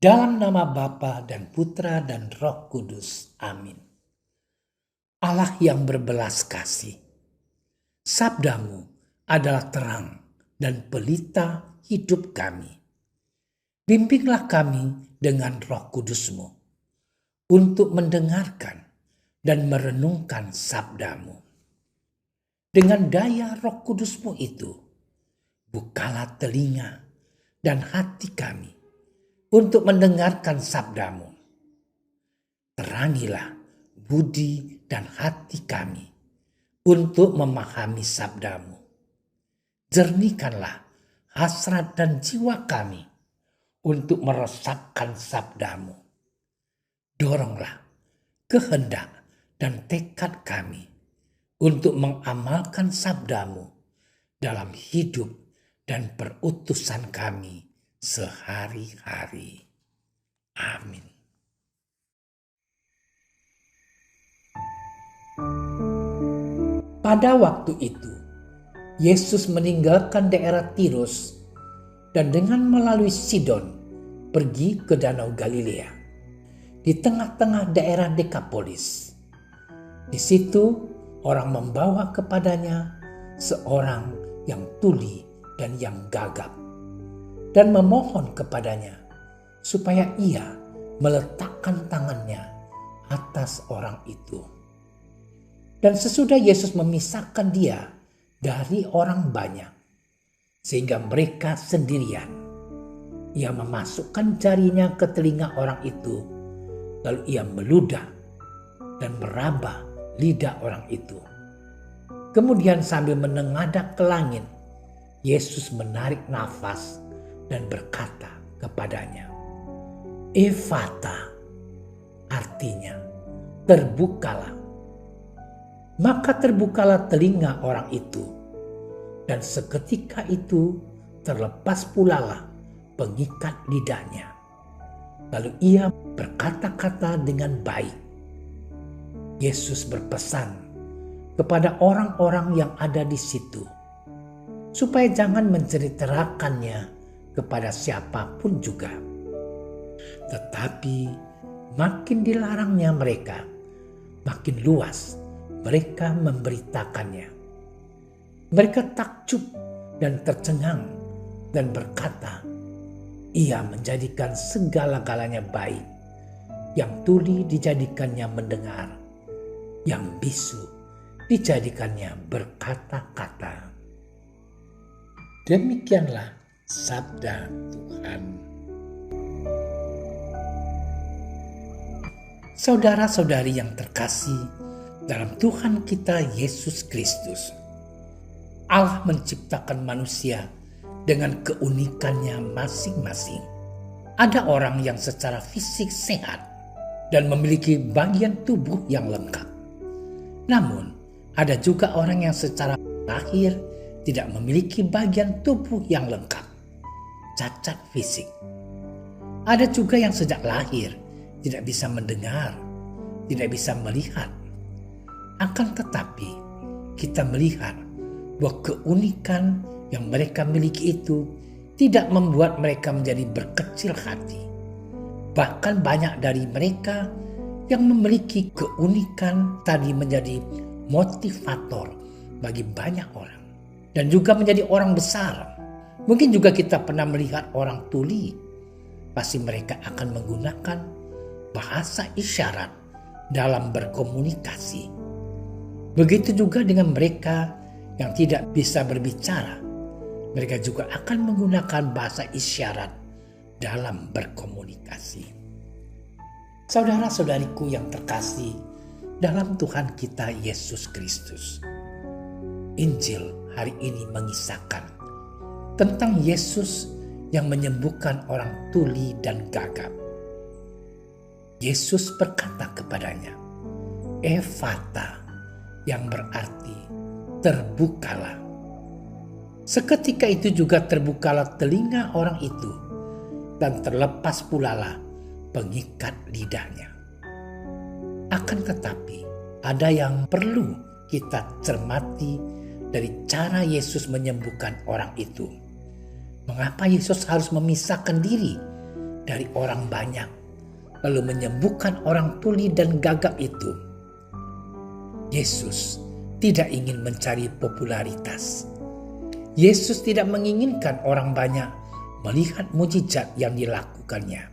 Dalam nama Bapa dan Putra dan Roh Kudus. Amin. Allah yang berbelas kasih, sabdamu adalah terang dan pelita hidup kami. Bimbinglah kami dengan Roh Kudusmu untuk mendengarkan dan merenungkan sabdamu. Dengan daya Roh Kudusmu itu, bukalah telinga dan hati kami untuk mendengarkan sabdamu. Terangilah budi dan hati kami untuk memahami sabdamu. Jernihkanlah hasrat dan jiwa kami untuk meresapkan sabdamu. Doronglah kehendak dan tekad kami untuk mengamalkan sabdamu dalam hidup dan perutusan kami sehari-hari. Amin. Pada waktu itu, Yesus meninggalkan daerah Tirus dan dengan melalui Sidon pergi ke Danau Galilea di tengah-tengah daerah Dekapolis. Di situ orang membawa kepadanya seorang yang tuli dan yang gagap dan memohon kepadanya supaya ia meletakkan tangannya atas orang itu. Dan sesudah Yesus memisahkan dia dari orang banyak, sehingga mereka sendirian, ia memasukkan jarinya ke telinga orang itu, lalu ia meludah dan meraba lidah orang itu. Kemudian sambil menengadah ke langit, Yesus menarik nafas dan berkata kepadanya, "Efata," artinya terbukalah. Maka terbukalah telinga orang itu, dan seketika itu terlepas pulalah pengikat lidahnya. Lalu ia berkata-kata dengan baik. Yesus berpesan kepada orang-orang yang ada di situ, supaya jangan menceritakannya kepada siapapun juga. Tetapi makin dilarangnya mereka, makin luas mereka memberitakannya. Mereka takjub dan tercengang dan berkata, "Ia menjadikan segala-galanya baik. Yang tuli dijadikannya mendengar, yang bisu dijadikannya berkata-kata." Demikianlah sabda Tuhan. Saudara-saudari yang terkasih dalam Tuhan kita Yesus Kristus, Allah menciptakan manusia dengan keunikannya masing-masing. Ada orang yang secara fisik sehat dan memiliki bagian tubuh yang lengkap. Namun, ada juga orang yang secara lahir tidak memiliki bagian tubuh yang lengkap, cacat fisik. Ada juga yang sejak lahir tidak bisa mendengar, tidak bisa melihat. Akan tetapi, kita melihat bahwa keunikan yang mereka miliki itu tidak membuat mereka menjadi berkecil hati. Bahkan banyak dari mereka yang memiliki keunikan tadi menjadi motivator bagi banyak orang. Dan juga menjadi orang besar. Mungkin juga kita pernah melihat orang tuli. Pasti mereka akan menggunakan bahasa isyarat dalam berkomunikasi. Begitu juga dengan mereka yang tidak bisa berbicara. Mereka juga akan menggunakan bahasa isyarat dalam berkomunikasi. Saudara-saudariku yang terkasih dalam Tuhan kita Yesus Kristus, Injil hari ini mengisahkan tentang Yesus yang menyembuhkan orang tuli dan gagap. Yesus berkata kepadanya, "Efata," yang berarti terbukalah. Seketika itu juga terbukalah telinga orang itu, dan terlepas pulalah pengikat lidahnya. Akan tetapi, ada yang perlu kita cermati dari cara Yesus menyembuhkan orang itu. Mengapa Yesus harus memisahkan diri dari orang banyak, lalu menyembuhkan orang tuli dan gagap itu. Yesus tidak ingin mencari popularitas. Yesus tidak menginginkan orang banyak melihat mujizat yang dilakukannya.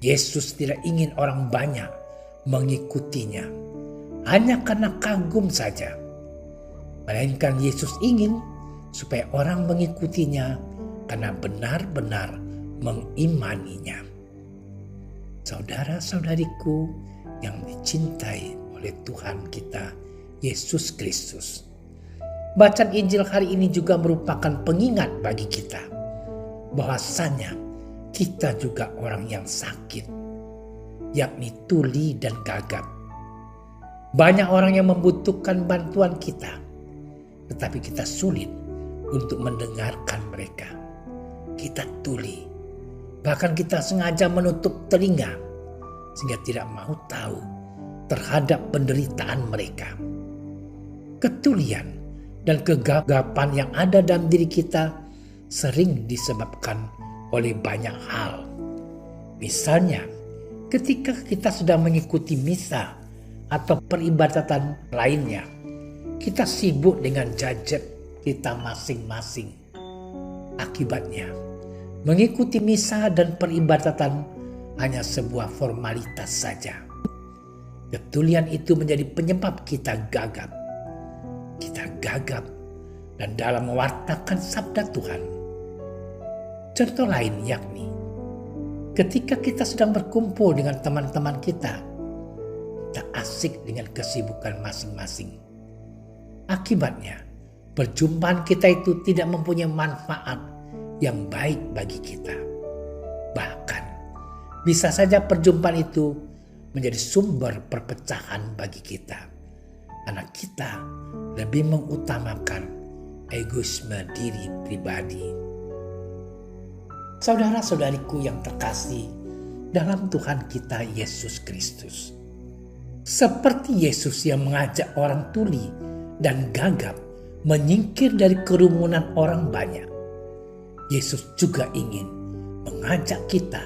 Yesus tidak ingin orang banyak mengikutinya hanya karena kagum saja. Melainkan Yesus ingin supaya orang mengikutinya karena benar-benar mengimaninya. Saudara-saudariku yang dicintai oleh Tuhan kita Yesus Kristus, bacaan Injil hari ini juga merupakan pengingat bagi kita bahwasanya kita juga orang yang sakit, yakni tuli dan gagap. Banyak orang yang membutuhkan bantuan kita, tetapi kita sulit untuk mendengarkan mereka. Kita tuli, bahkan kita sengaja menutup telinga sehingga tidak mau tahu terhadap penderitaan mereka. Ketulian dan kegagapan yang ada dalam diri kita sering disebabkan oleh banyak hal. Misalnya, ketika kita sedang mengikuti misa atau peribadatan lainnya, kita sibuk dengan gadget kita masing-masing. Akibatnya, mengikuti misa dan peribadatan hanya sebuah formalitas saja. Ketulian itu menjadi penyebab kita gagap. Kita gagap dan dalam mewartakan sabda Tuhan. Contoh lain yakni, ketika kita sedang berkumpul dengan teman-teman kita asik dengan kesibukan masing-masing. Akibatnya, perjumpaan kita itu tidak mempunyai manfaat yang baik bagi kita. Bahkan, bisa saja perjumpaan itu menjadi sumber perpecahan bagi kita. Karena kita lebih mengutamakan egoisme diri pribadi. Saudara-saudariku yang terkasih dalam Tuhan kita Yesus Kristus, seperti Yesus yang mengajak orang tuli dan gagap menyingkir dari kerumunan orang banyak, Yesus juga ingin mengajak kita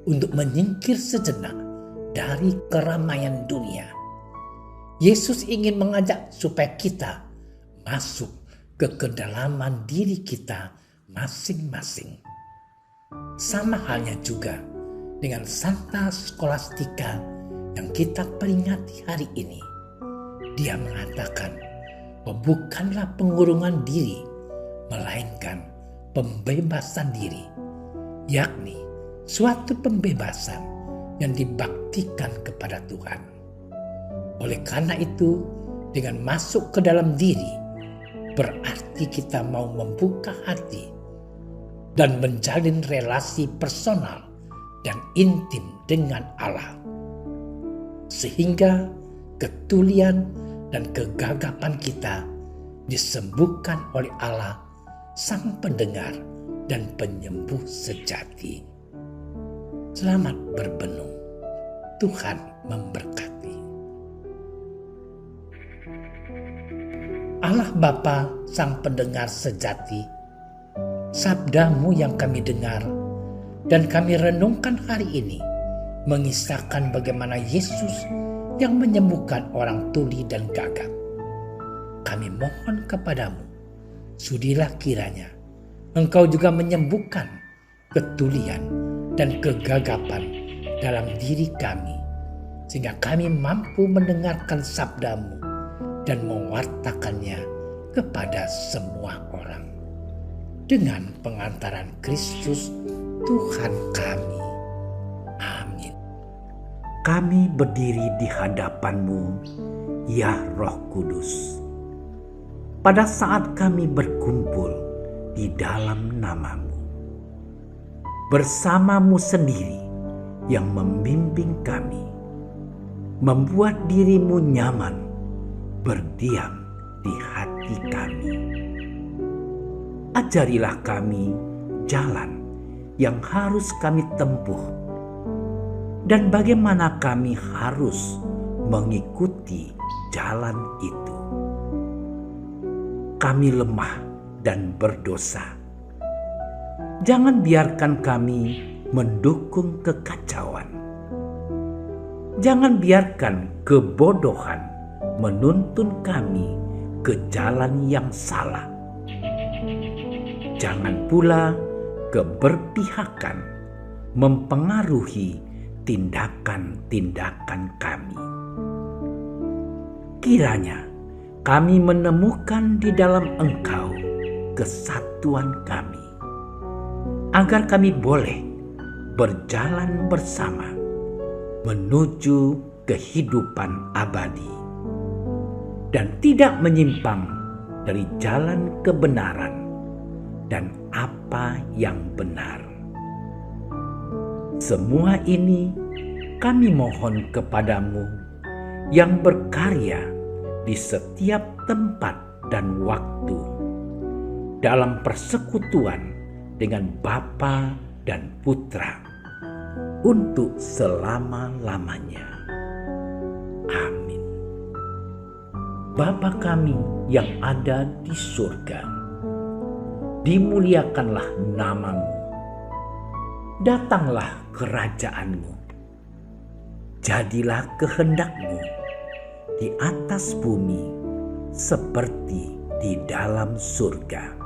untuk menyingkir sejenak dari keramaian dunia. Yesus ingin mengajak supaya kita masuk ke kedalaman diri kita masing-masing. Sama halnya juga dengan Santa Scholastica yang kita peringati hari ini. Dia mengatakan bahwa bukanlah pengurungan diri, melainkan pembebasan diri, yakni suatu pembebasan yang dibaktikan kepada Tuhan. Oleh karena itu, dengan masuk ke dalam diri, berarti kita mau membuka hati dan menjalin relasi personal dan intim dengan Allah. Sehingga ketulian dan kegagapan kita disembuhkan oleh Allah, Sang Pendengar dan Penyembuh sejati. Selamat berbenung. Tuhan memberkati. Allah Bapa, Sang Pendengar sejati, sabda-Mu yang kami dengar dan kami renungkan hari ini mengisahkan bagaimana Yesus yang menyembuhkan orang tuli dan gagap. Kami mohon kepadamu, sudilah kiranya Engkau juga menyembuhkan ketulian dan kegagapan dalam diri kami, sehingga kami mampu mendengarkan sabda-Mu dan mewartakannya kepada semua orang. Dengan pengantaran Kristus Tuhan kami. Amin. Kami berdiri di hadapan-Mu, ya Roh Kudus. Pada saat kami berkumpul di dalam nama-Mu, bersama-Mu sendiri yang membimbing kami, membuat diri-Mu nyaman berdiam di hati kami. Ajarilah kami jalan yang harus kami tempuh dan bagaimana kami harus mengikuti jalan itu. Kami lemah dan berdosa. Jangan biarkan kami mendukung kekacauan. Jangan biarkan kebodohan menuntun kami ke jalan yang salah. Jangan pula keberpihakan mempengaruhi tindakan-tindakan kami. Kiranya kami menemukan di dalam Engkau kesatuan kami, agar kami boleh berjalan bersama menuju kehidupan abadi dan tidak menyimpang dari jalan kebenaran dan apa yang benar. Semua ini kami mohon kepadamu yang berkarya di setiap tempat dan waktu dalam persekutuan dengan Bapa dan Putra untuk selama-lamanya. Amin. Bapa kami yang ada di surga, dimuliakanlah namamu. Datanglah kerajaanmu. Jadilah kehendakmu di atas bumi seperti di dalam surga.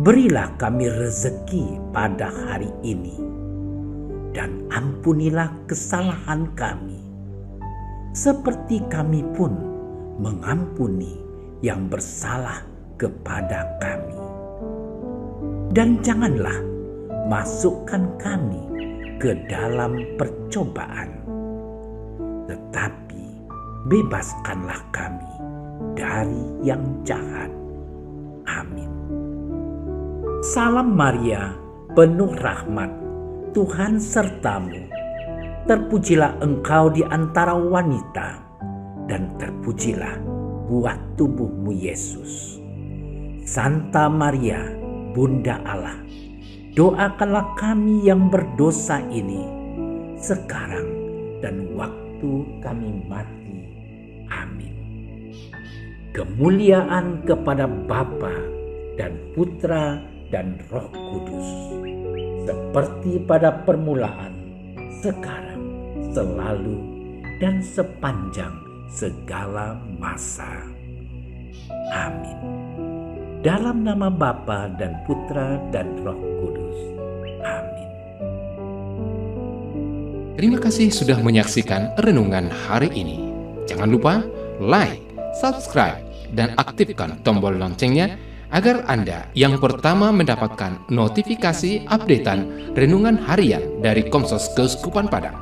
Berilah kami rezeki pada hari ini, dan ampunilah kesalahan kami, seperti kami pun mengampuni yang bersalah kepada kami. Dan janganlah masukkan kami ke dalam percobaan, tetapi bebaskanlah kami dari yang jahat. Amin. Salam Maria, penuh rahmat, Tuhan sertamu. Terpujilah engkau di antara wanita, dan terpujilah buah tubuhmu Yesus. Santa Maria, Bunda Allah, doakanlah kami yang berdosa ini, sekarang dan waktu kami mati. Amin. Kemuliaan kepada Bapa dan Putra dan Roh Kudus, seperti pada permulaan, sekarang, selalu, dan sepanjang segala masa. Amin. Dalam nama Bapa dan Putra dan Roh Kudus. Amin. Terima kasih sudah menyaksikan renungan hari ini. Jangan lupa like, subscribe, dan aktifkan tombol loncengnya agar Anda yang pertama mendapatkan notifikasi updatean renungan harian dari Komsos Keuskupan Padang.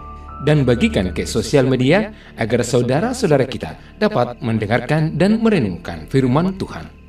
Dan bagikan ke sosial media agar saudara-saudara kita dapat mendengarkan dan merenungkan firman Tuhan.